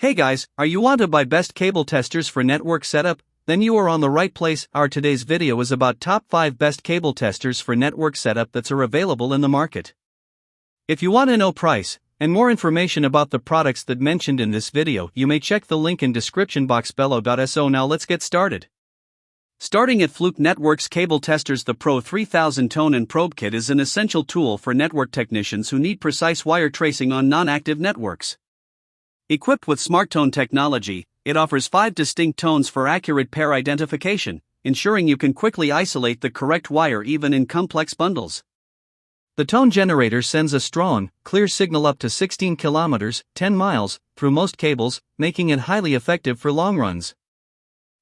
Hey guys, are you want to buy best cable testers for network setup? Then you are on the right place. Our today's video is about top 5 best cable testers for network setup that are available in the market. If you want to know price and more information about the products that mentioned in this video, you may check the link in description box below. So now let's get started. Starting at Fluke Networks Cable Testers, the Pro3000 Tone and Probe Kit is an essential tool for network technicians who need precise wire tracing on non-active networks. Equipped with SmartTone technology, it offers 5 distinct tones for accurate pair identification, ensuring you can quickly isolate the correct wire even in complex bundles. The tone generator sends a strong, clear signal up to 16 kilometers, 10 miles, through most cables, making it highly effective for long runs.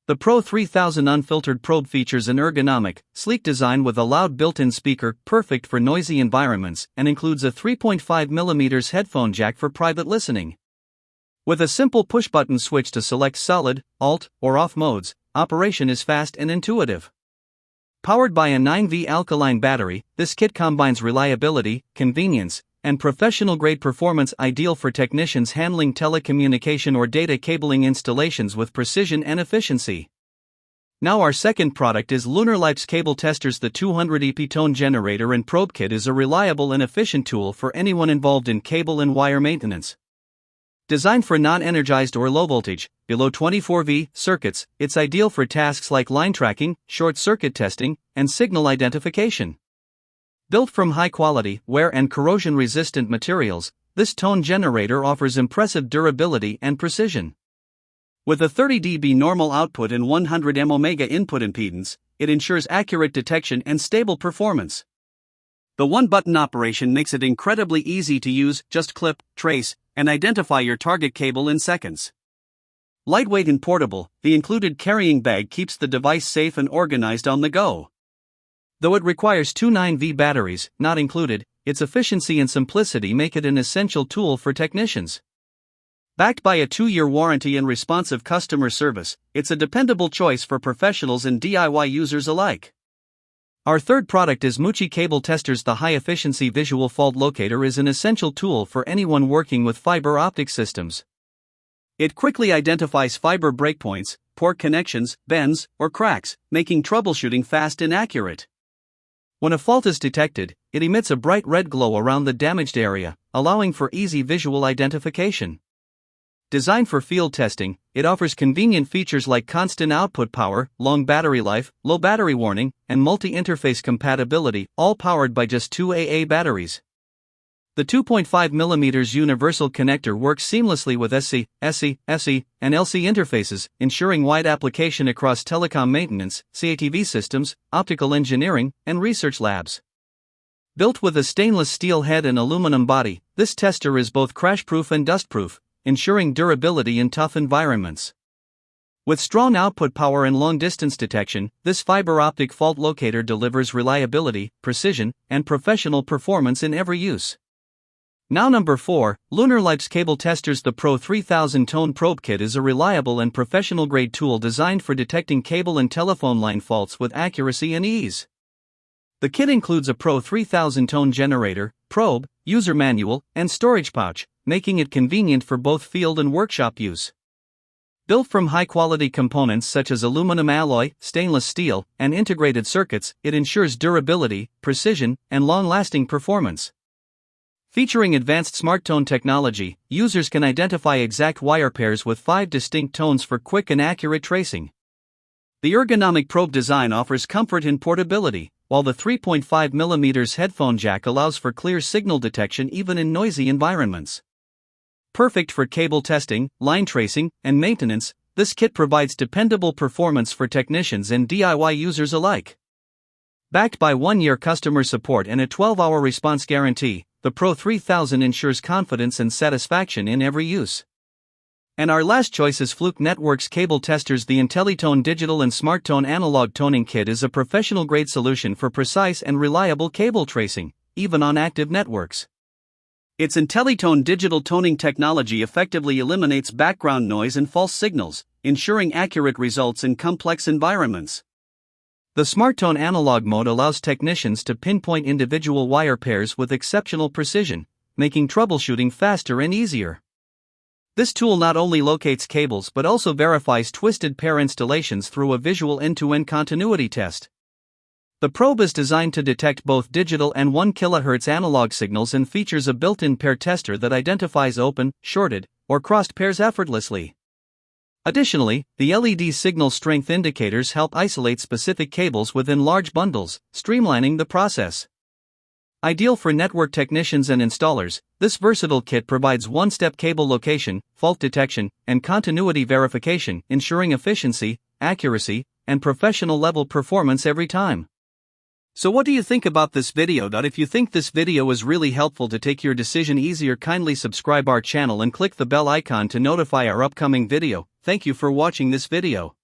The Pro3000 unfiltered probe features an ergonomic, sleek design with a loud built-in speaker, perfect for noisy environments, and includes a 3.5mm headphone jack for private listening. With a simple push-button switch to select solid, alt, or off modes, operation is fast and intuitive. Powered by a 9V alkaline battery, this kit combines reliability, convenience, and professional-grade performance, ideal for technicians handling telecommunication or data cabling installations with precision and efficiency. Now our second product is Lunarlipes Cable Testers. The 200 EP Tone Generator and Probe Kit is a reliable and efficient tool for anyone involved in cable and wire maintenance. Designed for non-energized or low-voltage, below 24V circuits, it's ideal for tasks like line tracking, short-circuit testing, and signal identification. Built from high-quality, wear and corrosion-resistant materials, this tone generator offers impressive durability and precision. With a 30 dB normal output and 100 ohm input impedance, it ensures accurate detection and stable performance. The one-button operation makes it incredibly easy to use. Just clip, trace, and identify your target cable in seconds. Lightweight and portable, the included carrying bag keeps the device safe and organized on the go. Though it requires 2 9V batteries, not included, its efficiency and simplicity make it an essential tool for technicians. Backed by a 2-year warranty and responsive customer service, it's a dependable choice for professionals and DIY users alike. Our third product is Moocci Cable Testers. The high-efficiency Visual Fault Locator is an essential tool for anyone working with fiber optic systems. It quickly identifies fiber breakpoints, poor connections, bends, or cracks, making troubleshooting fast and accurate. When a fault is detected, it emits a bright red glow around the damaged area, allowing for easy visual identification. Designed for field testing, it offers convenient features like constant output power, long battery life, low battery warning, and multi-interface compatibility, all powered by just 2 AA batteries. The 2.5mm universal connector works seamlessly with SC, SC, FC, and LC interfaces, ensuring wide application across telecom maintenance, CATV systems, optical engineering, and research labs. Built with a stainless steel head and aluminum body, this tester is both crash-proof and dust-proof, ensuring durability in tough environments. With strong output power and long-distance detection, this fiber optic fault locator delivers reliability, precision, and professional performance in every use. Now number 4, Lunarlipes Cable Testers. The Pro3000 Tone Probe Kit is a reliable and professional-grade tool designed for detecting cable and telephone line faults with accuracy and ease. The kit includes a Pro3000 Tone Generator, probe, user manual, and storage pouch, making it convenient for both field and workshop use. Built from high-quality components such as aluminum alloy, stainless steel, and integrated circuits, it ensures durability, precision, and long-lasting performance. Featuring advanced SmartTone technology, users can identify exact wire pairs with 5 distinct tones for quick and accurate tracing. The ergonomic probe design offers comfort and portability, while the 3.5mm headphone jack allows for clear signal detection even in noisy environments. Perfect for cable testing, line tracing, and maintenance, this kit provides dependable performance for technicians and DIY users alike. Backed by 1-year customer support and a 12-hour response guarantee, the Pro3000 ensures confidence and satisfaction in every use. And our last choice is Fluke Networks Cable Testers. The IntelliTone Digital and SmartTone Analog Toning Kit is a professional-grade solution for precise and reliable cable tracing, even on active networks. Its IntelliTone digital toning technology effectively eliminates background noise and false signals, ensuring accurate results in complex environments. The SmartTone analog mode allows technicians to pinpoint individual wire pairs with exceptional precision, making troubleshooting faster and easier. This tool not only locates cables but also verifies twisted pair installations through a visual end-to-end continuity test. The probe is designed to detect both digital and 1 kHz analog signals and features a built-in pair tester that identifies open, shorted, or crossed pairs effortlessly. Additionally, the LED signal strength indicators help isolate specific cables within large bundles, streamlining the process. Ideal for network technicians and installers, this versatile kit provides one-step cable location, fault detection, and continuity verification, ensuring efficiency, accuracy, and professional-level performance every time. So what do you think about this video? If you think this video is really helpful to take your decision easier, kindly subscribe our channel and click the bell icon to notify our upcoming video. Thank you for watching this video.